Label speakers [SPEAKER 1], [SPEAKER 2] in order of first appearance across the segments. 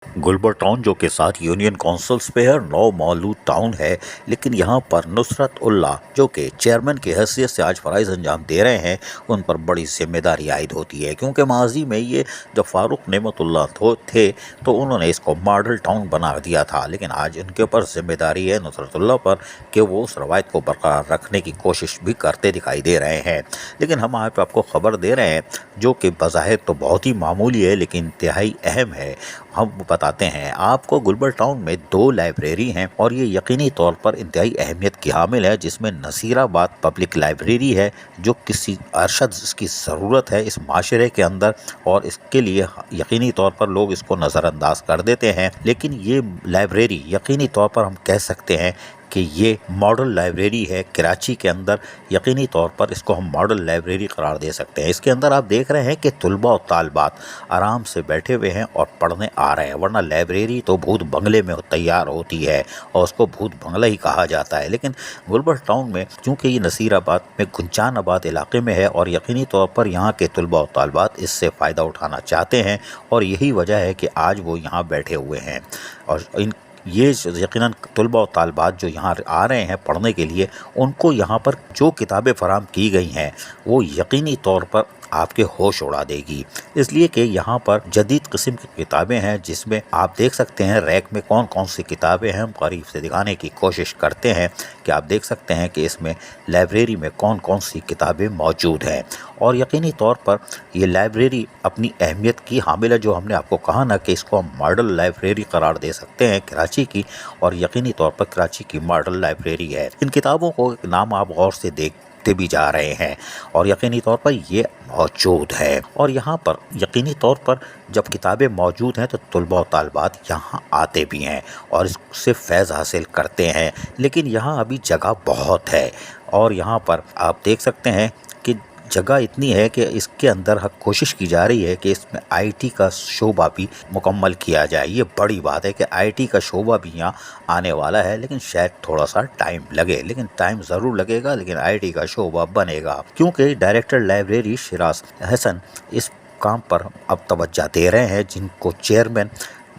[SPEAKER 1] Gulberg town जो के साथ यूनियन काउंसिल्स पे है, नौ मौलूद टाउन है, लेकिन यहाँ पर नुसरत उल्लाह जो कि चेयरमैन की हैसियत से आज फ़राइज़ अंजाम दे रहे हैं, उन पर बड़ी जिम्मेदारी आयद होती है। क्योंकि माजी में ये जब फ़ारूक नेमतुल्लाह थे तो उन्होंने इसको मॉडल टाउन बना दिया था, लेकिन आज इनके ऊपर जिम्मेदारी है नुसरतुल्लाह पर कि वो उस रवायत को बरकरार रखने की कोशिश भी करते दिखाई दे रहे हैं। लेकिन हम आज आपको ख़बर दे रहे हैं जो कि बज़ाहिर तो बहुत ही मामूली है, लेकिन इंतहाई अहम है। हम बताते हैं आपको, गुलबर्ग टाउन में 2 लाइब्रेरी हैं और ये यकीनी तौर पर इंतहाई अहमियत की हामिल है, जिसमें नसीराबाद पब्लिक लाइब्रेरी है जो किसी अरशद इसकी ज़रूरत है इस माशरे के अंदर, और इसके लिए यकीनी तौर पर लोग इसको नज़रअंदाज कर देते हैं। लेकिन ये लाइब्रेरी यकीनी तौर पर हम कह सकते हैं कि ये मॉडल लाइब्रेरी है कराची के अंदर। यकीनी तौर पर इसको हम मॉडल लाइब्रेरी करार दे सकते हैं। इसके अंदर आप देख रहे हैं कि तुलबा और तालबात आराम से बैठे हुए हैं और पढ़ने आ रहे हैं, वरना लाइब्रेरी तो भूत बंगले में तैयार होती है और उसको भूत बंगला ही कहा जाता है। लेकिन गुलबर्ग टाउन में चूँकि ये नसीराबाद में गुंजानाबाद इलाके में है और यकीनी तौर पर यहाँ के तुलबा और तालबात इससे फ़ायदा उठाना चाहते हैं, और यही वजह है कि आज वो यहाँ बैठे हुए हैं। और ये यकीनन तुलबा और तालबात जो यहाँ आ रहे हैं पढ़ने के लिए, उनको यहाँ पर जो किताबें फराहम की गई हैं वो यकीनी तौर पर आपके होश उड़ा देगी, इसलिए कि यहाँ पर जदीद किस्म की किताबें हैं जिसमें आप देख सकते हैं रैक में कौन कौन सी किताबें हैं। हम करीब से दिखाने की कोशिश करते हैं कि आप देख सकते हैं कि इसमें लाइब्रेरी में कौन कौन सी किताबें मौजूद हैं। और यकीनी तौर पर ये लाइब्रेरी अपनी अहमियत की हामिल है, जो हमने आपको कहा ना कि इसको हम मॉडल लाइब्रेरी करार दे सकते हैं कराची की, और यकीनी तौर पर कराची की मॉडल लाइब्रेरी है। इन किताबों को नाम आप गौर से देखते भी जा रहे हैं और यकीनी तौर पर ये मौजूद है। और यहाँ पर यकीनी तौर पर जब किताबें मौजूद हैं तो तुलबा और तालबात यहाँ आते भी हैं और इससे फैज़ हासिल करते हैं। लेकिन यहाँ अभी जगह बहुत है और यहाँ पर आप देख सकते हैं कि जगह इतनी है कि इसके अंदर कोशिश की जा रही है कि इसमें आईटी का शोबा भी मुकम्मल किया जाए। ये बड़ी बात है कि आईटी का शोबा भी यहाँ आने वाला है, लेकिन शायद थोड़ा सा टाइम लगे, लेकिन टाइम ज़रूर लगेगा, लेकिन आईटी का शोबा बनेगा। क्योंकि डायरेक्टर लाइब्रेरी शिराज हसन इस काम पर अब तवज्जो दे रहे हैं, जिनको चेयरमैन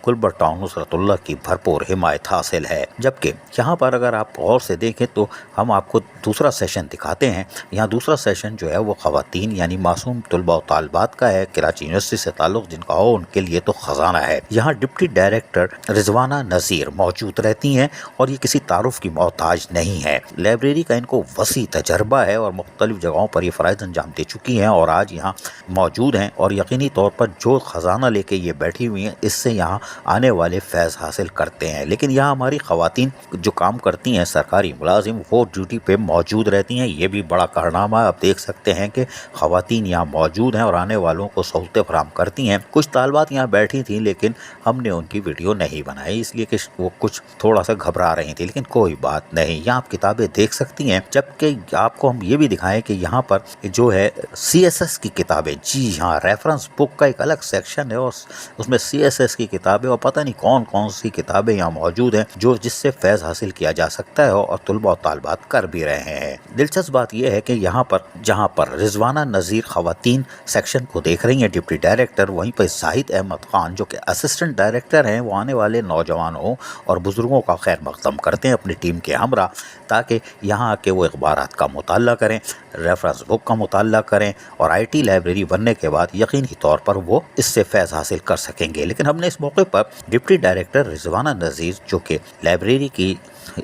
[SPEAKER 1] गुलबर्ग टाउन नुसरतुल्लाह की भरपूर हिमायत हासिल है। जबकि यहाँ पर अगर आप गौर से देखें तो हम आपको दूसरा सेशन दिखाते हैं। यहाँ दूसरा सेशन जो है वो ख़वातीन यानी मासूम तुलबा और तालबात का है, कराची यूनिवर्सिटी से ताल्लुक़ जिनका हो उनके लिए तो ख़जाना है। यहाँ डिप्टी डायरेक्टर रिजवाना नज़ीर मौजूद रहती हैं और ये किसी तारुफ की मोहताज नहीं है। लाइब्रेरी का इनको वसी तजर्बा है और मुख्तलिफ जगहों पर ये फ़राइज़ अंजाम दे चुकी हैं और आज यहाँ मौजूद हैं, और यकीनी तौर पर जो ख़जाना लेके ये बैठी हुई हैं इससे यहाँ आने वाले फैज़ हासिल करते हैं। लेकिन यहाँ हमारी ख़वातीन जो काम करती हैं सरकारी मुलाजिम, वो ड्यूटी पे मौजूद रहती हैं। ये भी बड़ा कारनामा है। आप देख सकते हैं कि ख़वातीन यहाँ मौजूद हैं और आने वालों को सहूलतें फराहम करती हैं। कुछ तालबात यहाँ बैठी थी लेकिन हमने उनकी वीडियो नहीं बनाई, इसलिए कि वो कुछ थोड़ा सा घबरा रही थी, लेकिन कोई बात नहीं। यहाँ आप किताबें देख सकती हैं। जबकि आपको हम ये भी दिखाएं कि यहाँ पर जो है CSS की किताबें, जी हाँ, रेफरेंस बुक का एक अलग सेक्शन है और उसमें CSS की किताबें और पता नहीं कौन कौन सी किताबें यहाँ मौजूद हैं जो जिससे फैज़ हासिल किया जा सकता है और तुलबा और तालबात कर भी रहे हैं। दिलचस्प बात यह है कि यहाँ पर जहाँ पर रिजवाना नज़ीर ख़वातीन सेक्शन को देख रही हैं डिप्टी डायरेक्टर, वहीं पर जाहिद अहमद खान जो कि असिस्टेंट डायरेक्टर हैं, वो आने वाले नौजवानों और बुजुर्गों का खैर मकदम करते हैं अपनी टीम के हमरा, ताकि यहाँ आके वो अखबारात का मुताला करें, रेफरेंस बुक का मुताला करें और IT लाइब्रेरी बनने के बाद यकीनी तौर पर वो इससे फैज़ हासिल कर सकेंगे। लेकिन हमने इस मौके पर डिप्टी डायरेक्टर रिजवाना नज़ीर जो कि लाइब्रेरी की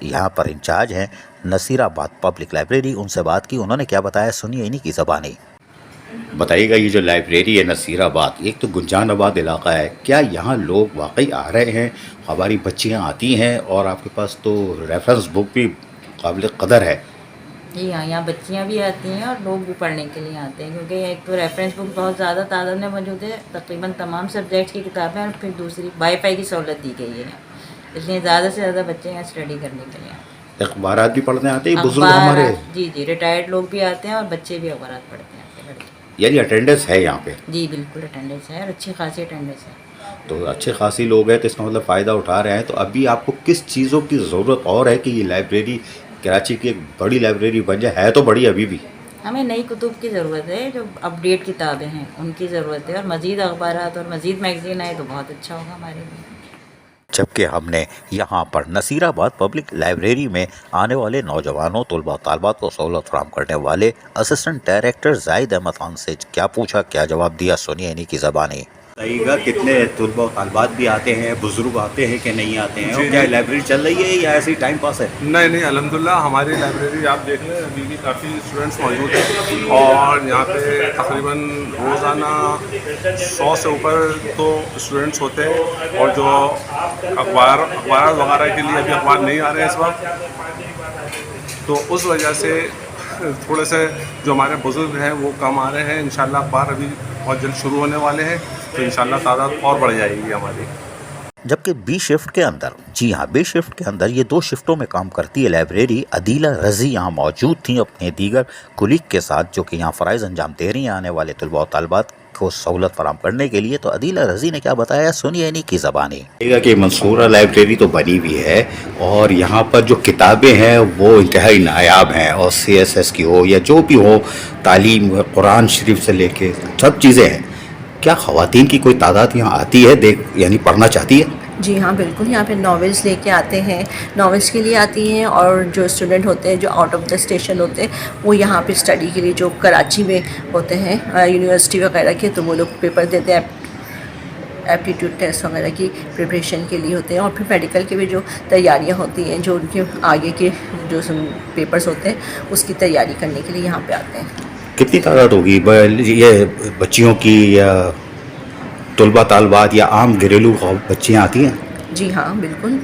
[SPEAKER 1] यहाँ पर इंचार्ज हैं नसीराबाद पब्लिक लाइब्रेरी, उनसे बात की। उन्होंने क्या बताया सुनिए इन्हीं की ज़बानी।
[SPEAKER 2] बताइएगा, ये जो लाइब्रेरी है नसीराबाद, एक तो गुंजानाबाद इलाका है, क्या यहाँ लोग वाकई आ रहे हैं? हमारी बच्चियाँ आती हैं और आपके पास तो रेफरेंस बुक भी काबिल कदर है।
[SPEAKER 3] जी हाँ, यहाँ बच्चियाँ भी आती हैं और लोग भी पढ़ने के लिए आते हैं, क्योंकि एक तो रेफरेंस बुक बहुत ज़्यादा तादाद में मौजूद है, तकरीबन तमाम सब्जेक्ट्स की किताबें, और फिर दूसरी वाईफाई की सहूलत दी गई है, इसलिए ज़्यादा से ज़्यादा बच्चे यहाँ स्टडी करने के लिए आते हैं।
[SPEAKER 2] अखबारात भी पढ़ने आते हैं बुजुर्ग हमारे?
[SPEAKER 3] जी, रिटायर्ड लोग भी आते हैं और बच्चे भी अखबारात पढ़ते हैं।
[SPEAKER 2] यानी अटेंडेंस है यहाँ पे?
[SPEAKER 3] जी बिल्कुल अटेंडेंस है और अच्छी खासी अटेंडेंस है।
[SPEAKER 2] तो अच्छे खासी लोग हैं, तो इसका मतलब फ़ायदा उठा रहे हैं। तो अभी आपको किस चीज़ों की ज़रूरत और है कि ये लाइब्रेरी कराची की एक बड़ी लाइब्रेरी बन जाए? है तो बड़ी अभी भी।
[SPEAKER 3] हमें नई कुतुब की ज़रूरत है, जो अपडेट किताबें हैं उनकी ज़रूरत है, और मज़ीद अखबारात और मज़ीद मैगज़ीन आए तो बहुत अच्छा होगा हमारे लिए।
[SPEAKER 1] जबकि हमने यहाँ पर नसीराबाद पब्लिक लाइब्रेरी में आने वाले नौजवानों तलबा तालबात को सहूलत फराहम करने वाले असिस्टेंट डायरेक्टर जाहिद अहमद खान से क्या पूछा, क्या जवाब दिया, सुनिए इन्हीं की ज़बानी।
[SPEAKER 2] बताइएगा कितने तलबा तालबात भी आते हैं, बुजुर्ग आते हैं कि नहीं आते हैं, और क्या लाइब्रेरी चल रही है या ऐसे ही टाइम पास है?
[SPEAKER 4] नहीं, अल्हम्दुलिल्लाह हमारी लाइब्रेरी आप देख लें अभी भी काफ़ी स्टूडेंट्स मौजूद हैं और यहाँ पे तकरीबन रोज़ाना 100 से ऊपर तो स्टूडेंट्स होते हैं। और जो अखबार वगैरह के लिए अभी अखबार नहीं आ रहे हैं इस वक्त, तो उस वजह से थोड़े से जो हमारे बुजुर्ग हैं वो कम आ रहे हैं। इंशाल्लाह अखबार अभी बहुत जल्द शुरू होने वाले हैं, तो इंशाल्लाह तादाद और बढ़ जाएगी हमारी।
[SPEAKER 1] जबकि बी शिफ्ट के अंदर, जी हाँ, बी शिफ्ट के अंदर ये 2 शिफ्टों में काम करती है लाइब्रेरी। अदीला रज़ी यहाँ मौजूद थी अपने दीगर कुलीग के साथ, जो कि यहाँ फ़राइज़ अंजाम दे रही हैं आने वाले तलबा और तालबात को सहूलत फराहम करने के लिए। तो अदीला रज़ी ने क्या बताया, सुनिए इन्हीं की ज़बानी।
[SPEAKER 2] कि मंसूरा लाइब्रेरी तो बनी हुई है और यहाँ पर जो किताबें हैं वो इंतहाई नायाब हैं, और CSS की हो या जो भी हो, तालीम, कुरान शरीफ से लेके सब चीज़ें हैं। क्या ख़वातीन की कोई तादाद यहाँ आती है, यानी पढ़ना चाहती है?
[SPEAKER 5] जी हाँ, बिल्कुल। यहाँ पे नॉवेल्स लेके आते हैं, नॉवेल्स के लिए आती हैं, और जो स्टूडेंट होते हैं जो आउट ऑफ द स्टेशन होते हैं वो यहाँ पे स्टडी के लिए, जो कराची में होते हैं यूनिवर्सिटी वगैरह के, तो वो लोग पेपर देते हैं, एप्टीट्यूड टेस्ट वगैरह की प्रिपरेशन के लिए होते हैं। और फिर मेडिकल के भी जो तैयारियाँ होती हैं, जो उनके आगे के जो पेपर्स होते हैं उसकी तैयारी करने के लिए यहाँ पे आते हैं।
[SPEAKER 2] कितनी तादाद होगी ये बच्चियों की, या तलबा तालबात या आम घरेलू बच्चियाँ आती हैं?
[SPEAKER 5] जी हाँ, बिल्कुल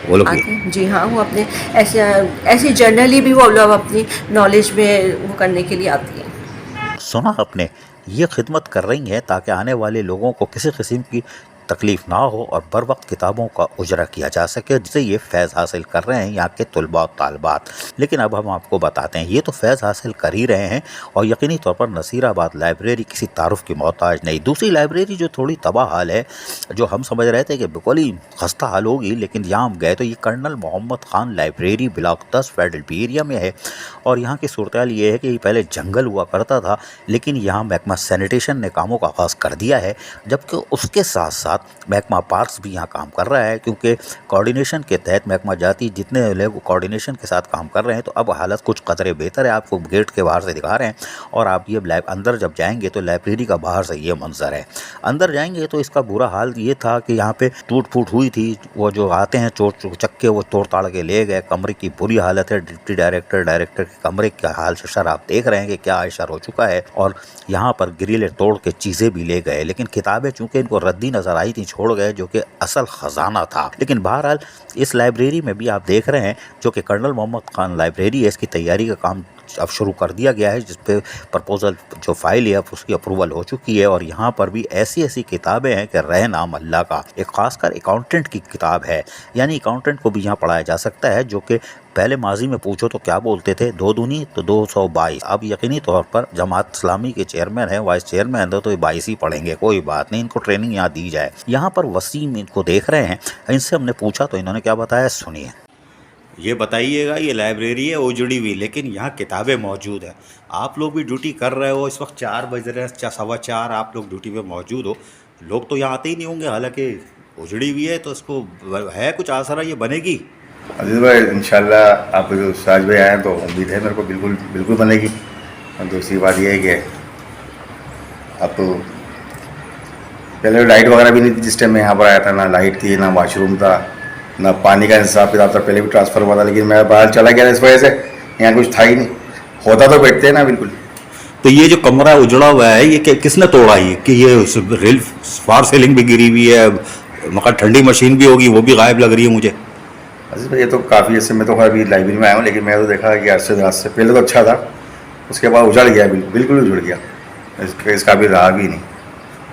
[SPEAKER 2] वो लोग
[SPEAKER 5] आते हैं। जी हाँ, वो अपने ऐसे जर्नली भी वो लोग अपनी नॉलेज में वो करने के लिए आती हैं।
[SPEAKER 1] सुना आपने, ये खिदमत कर रही हैं ताकि आने वाले लोगों को किसी किस्म की तकलीफ़ ना हो और बर वक्त किताबों का उजरा किया जा सके, जिससे ये फैज़ हासिल कर रहे हैं यहाँ के तलबा और तालबात। लेकिन अब हम आपको बताते हैं, ये तो फैज़ हासिल कर ही रहे हैं, और यकीनी तौर पर नसीराबाद लाइब्रेरी किसी तारुफ की मोहताज नहीं। दूसरी लाइब्रेरी जो थोड़ी तबाह हाल है, जो हम समझ रहे थे कि बिल्कुल ही खस्ता हाल होगी, लेकिन यहाँ हम गए तो ये colonel Mohammad Khan library block 10 federal B area में है। और यहाँ की सूरत हाल ये है कि पहले जंगल हुआ करता था, लेकिन यहाँ महकमा सैनिटेशन ने कामों का आगाज़ कर दिया है, जबकि उसके साथ साथ महकमा पार्क्स भी यहाँ काम कर रहा है, क्योंकि कोऑर्डिनेशन के तहत महकमा जाती जितने लोग कोऑर्डिनेशन के साथ काम कर रहे हैं, तो अब हालत कुछ कदरे बेहतर है। आपको गेट के बाहर से दिखा रहे हैं, और आप ये अंदर जब जाएंगे तो लाइब्रेरी का बाहर से ये मंजर है। अंदर जाएंगे तो इसका बुरा हाल ये था कि यहाँ पे टूट फूट हुई थी, वो जो आते हैं चोर चक्के वो तोड़ ताड़ के ले गए। कमरे की बुरी हालत है, डिप्टी डायरेक्टर के कमरे का हाल शर आप देख रहे हैं कि क्या आयशर हो चुका है, और यहाँ पर ग्रिलें तोड़ के चीज़ें भी ले गए। लेकिन किताबें चूँकि इनको रद्दी नज़र आई थी, छोड़ गए, जो कि असल ख़जाना था। लेकिन बहरहाल इस लाइब्रेरी में भी आप देख रहे हैं, जो कि कर्नल मोहम्मद खान लाइब्रेरी है, इसकी तैयारी का काम अब शुरू कर दिया गया है, जिस पे प्रपोज़ल जो फाइल है उसकी अप्रूवल हो चुकी है। और यहाँ पर भी ऐसी किताबें हैं कि रह नाम अल्लाह का। एक ख़ासकर अकाउंटेंट की किताब है, यानी अकाउंटेंट को भी यहाँ पढ़ाया जा सकता है, जो कि पहले माजी में पूछो तो क्या बोलते थे, 2 दूनी तो 222। अब यकीनी तौर पर जमात इस्लामी के चेयरमैन है, वाइस चेयरमैन है, तो 22 ही पढ़ेंगे, कोई बात नहीं, इनको ट्रेनिंग यहाँ दी जाए। यहाँ पर वसीम इनको देख रहे हैं, इनसे हमने पूछा तो इन्होंने क्या बताया, सुनिए।
[SPEAKER 2] ये बताइएगा, ये लाइब्रेरी है उजड़ी हुई, लेकिन यहाँ किताबें मौजूद हैं। आप लोग भी ड्यूटी कर रहे हो, इस वक्त 4 बज रहे हैं, 4:15 आप लोग ड्यूटी पे मौजूद हो। लोग तो यहाँ आते ही नहीं होंगे, हालांकि उजड़ी हुई है, तो इसको है कुछ आसरा ये बनेगी?
[SPEAKER 6] अजीज़ भाई, इंशाल्लाह आप जो साज भाई आए हैं तो उम्मीद है मेरे को बिल्कुल बनेगी। और दूसरी बात यह है कि अब तो पहले लाइट वगैरह भी नहीं थी जिस टाइम मैं यहाँ पर आया था, ना लाइट थी, ना वॉशरूम था, ना पानी का हिसाब किताब था। पहले भी ट्रांसफ़र हुआ था, लेकिन मैं बाहर चला गया इस वजह से यहाँ कुछ था ही नहीं। होता तो बैठते हैं ना, बिल्कुल।
[SPEAKER 2] तो ये जो कमरा उजड़ा हुआ है, ये किसने तोड़ा? ये कि ये रेल फार सीलिंग भी गिरी हुई है, मगर ठंडी मशीन भी होगी, वो भी गायब लग रही है मुझे।
[SPEAKER 6] अजीज़ भाई, ये तो काफ़ी ऐसे, मैं तो अभी लाइब्रेरी में आया हूँ, लेकिन मैं तो देखा कि आज से पहले तो अच्छा था, उसके बाद उजड़ गया, बिल्कुल उजड़ गया, इसका भी रहा भी नहीं।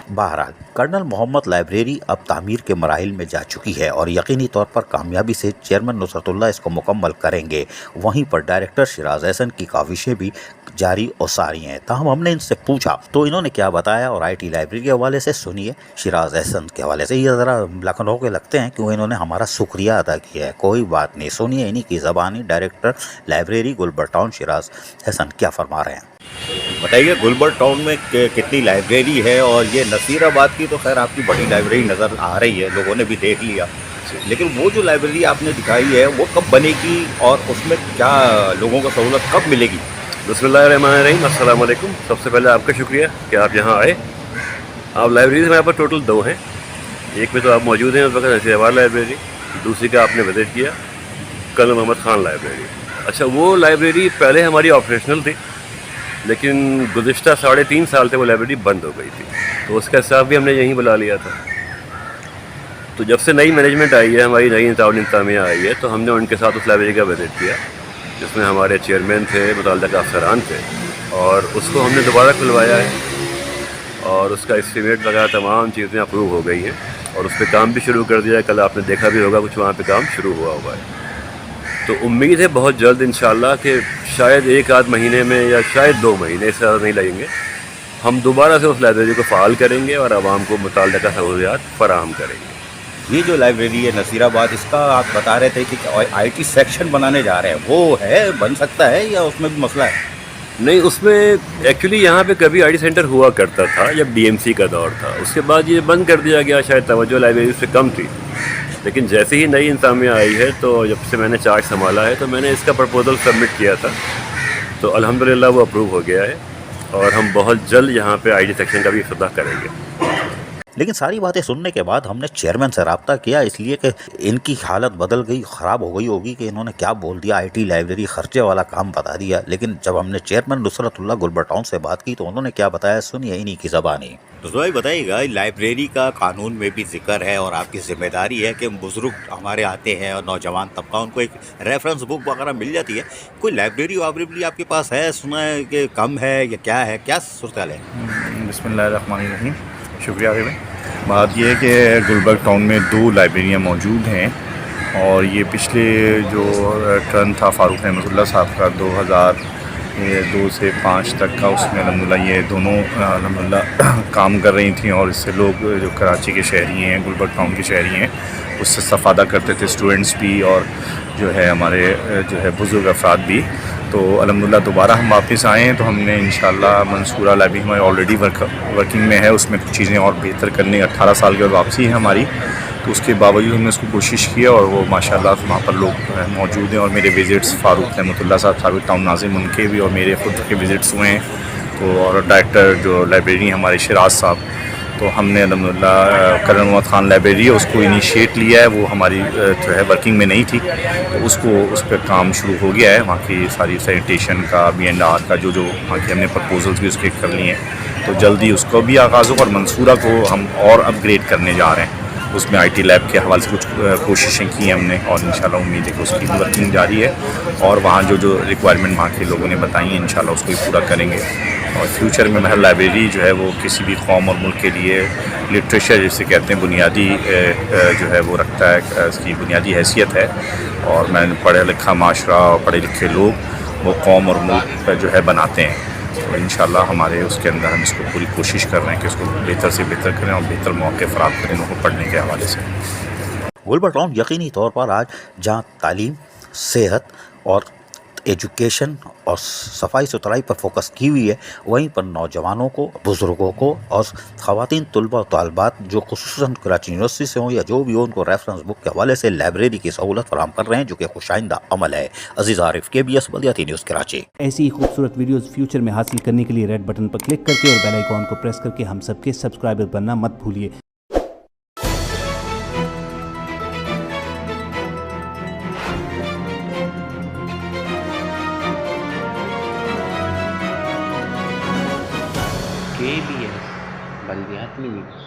[SPEAKER 1] बहरहाल कर्नल मोहम्मद लाइब्रेरी अब तामीर के मराहिल में जा चुकी है, और यकीनी तौर पर कामयाबी से चेयरमैन नुसरतुल्लाह इसको मुकम्मल करेंगे। वहीं पर डायरेक्टर शिराज एहसन की काविशें भी जारी और सारी हैं। ताहम हमने इनसे पूछा तो इन्होंने क्या बताया, और IT लाइब्रेरी के हवाले से सुनिए। शिराज एहसन के हवाले से ये ज़रा लखनऊ के लगते हैं, क्योंकि इन्होंने हमारा शुक्रिया अदा किया है। कोई बात नहीं, सुनिए इन्हीं की ज़बानी director library Gulberg town Shiraz Ahsan क्या फरमा रहे हैं।
[SPEAKER 2] बताइए गुलबर्ग टाउन में कितनी लाइब्रेरी है, और ये नसीराबाद की तो खैर आपकी बड़ी लाइब्रेरी नज़र आ रही है, लोगों ने भी देख लिया, लेकिन वो जो लाइब्रेरी आपने दिखाई है वो कब बनेगी और उसमें क्या लोगों को सहूलत कब मिलेगी?
[SPEAKER 7] बिस्मिल्लाहिर्रहमानिर्रहीम, अस्सलाम वालेकुम। सबसे पहले आपका शुक्रिया कि आप यहाँ आए। आप लाइब्रेरीज हमारे पास टोटल 2 हैं। एक में तो आप मौजूद हैं उस वक्त नसीराबाद लाइब्रेरी, दूसरी का आपने विजिट किया कर्नल मोहम्मद ख़ान लाइब्रेरी। अच्छा, वो लाइब्रेरी पहले हमारी ऑपरेशनल थी, लेकिन गुज़िश्ता 3.5 साल से वो लाइब्रेरी बंद हो गई थी, तो उसका स्टाफ भी हमने यहीं बुला लिया था। तो जब से नई मैनेजमेंट आई है, हमारी नई इंतज़ामिया आई है, तो हमने उनके साथ उस लाइब्रेरी का विजिट किया, जिसमें हमारे चेयरमैन थे, मुतल्लिक़ा अफसरान थे, और उसको हमने दोबारा खुलवाया है और उसका एस्टीमेट वगैरह तमाम चीज़ें अप्रूव हो गई हैं और उस पर काम भी शुरू कर दिया है। कल आपने देखा भी होगा कुछ वहाँ पे काम शुरू हुआ है। तो उम्मीद है बहुत जल्द इंशाल्लाह कि शायद 1 आध महीने में या शायद 2 महीने, इससे ज़्यादा नहीं लगेंगे, हम दोबारा से उस लाइब्रेरी को फ़ाल करेंगे और आवाम को मुतल्लिक़ा सहूलियात फ़राहम करेंगे।
[SPEAKER 2] ये जो लाइब्रेरी है नसीराबाद, इसका आप बता रहे थे कि IT सेक्शन बनाने जा रहे हैं, वो है, बन सकता है या उसमें भी मसला है?
[SPEAKER 7] नहीं, उसमें एक्चुअली यहाँ पे कभी IT सेंटर हुआ करता था जब DMC का दौर था, उसके बाद ये बंद कर दिया गया, शायद तवज्जो लाइब्रेरी से कम थी। लेकिन जैसे ही नई इंतज़ामिया आई है, तो जब से मैंने चार्ज संभाला है, तो मैंने इसका प्रपोज़ल सबमिट किया था, तो अल्हम्दुलिल्लाह वो अप्रूव हो गया है और हम बहुत जल्द यहाँ पे IT सेक्शन का भी इफ्तिताह करेंगे।
[SPEAKER 1] लेकिन सारी बातें सुनने के बाद हमने चेयरमैन से रब्ता किया, इसलिए कि इनकी हालत बदल गई, ख़राब हो गई होगी कि इन्होंने क्या बोल दिया, IT लाइब्रेरी खर्चे वाला काम बता दिया। लेकिन जब हमने चेयरमैन नुसरतुल्लाह गुलबर्ग टाउन से बात की तो उन्होंने क्या बताया, सुनिए इन्हीं की ज़बानी।
[SPEAKER 2] तो भाई बताइएगा, लाइब्रेरी का कानून में भी जिक्र है और आपकी जिम्मेदारी है कि बुजुर्ग हमारे आते हैं और नौजवान तबका, उनको एक रेफरेंस बुक वगैरह मिल जाती है। कोई लाइब्रेरी वाइब्रेरी आपके पास है? सुना है कि कम है या क्या है, क्या सूरत हाल है?
[SPEAKER 6] बिस्मिल्लाहिर्रहमानिर्रहीम, शुक्रिया भाई। बात यह है कि गुलबर्ग टाउन में 2 लाइब्रेरियाँ मौजूद हैं और ये पिछले जो टर्न था फ़ारूक रहमतुल्लाह साहब का 2002 से 5 तक का, उसमें अल्हम्दुलिल्लाह ये दोनों अल्हम्दुलिल्लाह काम कर रही थी और इससे लोग जो कराची के शहरी हैं, गुलबर्ग टाउन के शहरी हैं, उससे इस्तेफ़ादा करते थे, स्टूडेंट्स भी और जो है हमारे जो है बुज़ुर्ग अफराद भी। तो अल्हम्दुलिल्लाह दोबारा हम वापस आए हैं, तो हमने इंशाल्लाह मंसूरा लाइब्रेरी हमारी ऑलरेडी वर्किंग में है, उसमें कुछ चीज़ें और बेहतर करने, 18 साल के बाद वापसी है हमारी, तो उसके बावजूद हमने उसको कोशिश की और वो माशाल्लाह वहाँ पर लोग मौजूद हैं और मेरे विज़िट्स फ़ारूक रहमतुल्लाह साहब, साबिक़ टाउन नाज़िम, उनके भी और मेरे ख़ुद के विज़िट्स हुए हैं। तो और डायरेक्टर जो लाइब्रेरी हमारे शिराज साहब, तो हमने अल्हम्दुलिल्लाह कर्नल मोहम्मद ख़ान लाइब्रेरी है उसको इनिशिएट लिया है, वो हमारी जो है वर्किंग में नहीं थी, तो उसको उस पर काम शुरू हो गया है। वहाँ की सारी सैनिटेशन का, B&R का जो वहाँ की हमने प्रपोजल्स भी उसके कर लिए हैं, तो जल्दी उसको भी आगाज़ हो और मंसूरा को हम और अपग्रेड करने जा रहे हैं। उसमें IT लैब के हवाले से कुछ कोशिशें की हैं हमने और इंशाल्लाह उम्मीद है कि उसकी वर्किंग जारी है और वहाँ जो रिक्वायरमेंट वहाँ के लोगों ने बताई है इंशाल्लाह उसको भी पूरा करेंगे। और फ्यूचर में महल लाइब्रेरी जो है वो किसी भी कौम और मुल्क के लिए लिटरेचर जिसे कहते हैं बुनियादी जो है वो रखता है, इसकी बुनियादी हैसियत है और मैं पढ़ा लिखा माशरा और पढ़े लिखे लोग वो कौम और मुल्क जो है बनाते हैं। तो इंशाल्लाह हमारे उसके अंदर हम इसको पूरी कोशिश कर रहे हैं कि उसको बेहतर से बेहतर करें और बेहतर मौके फ़राहम करें लोगों को पढ़ने के हवाले से।
[SPEAKER 1] गुलबर्ग टाउन यकीनी तौर पर आज जहाँ तालीम, सेहत और एजुकेशन और सफाई सुथराई पर फोकस की हुई है, वहीं पर नौजवानों को, बुज़ुर्गों को और ख़वातीन तलबा और तालबात जो खुसूसन कराची यूनिवर्सिटी से हों या जो भी हो, उनको रेफरेंस बुक के हवाले से लाइब्रेरी की सहूलत फराहम कर रहे हैं, जो कि खुशाइंदा अमल है। अजीज़ आरिफ, KBS बल्दियाती न्यूज़ कराची।
[SPEAKER 8] ऐसी ही खूबसूरत वीडियोस फ्यूचर में हासिल करने के लिए रेड बटन पर क्लिक करके और बेल आइकॉन को प्रेस करके हम सबके सब्सक्राइबर बनना मत भूलिए।
[SPEAKER 9] KBS बल्दियाती न्यूज़।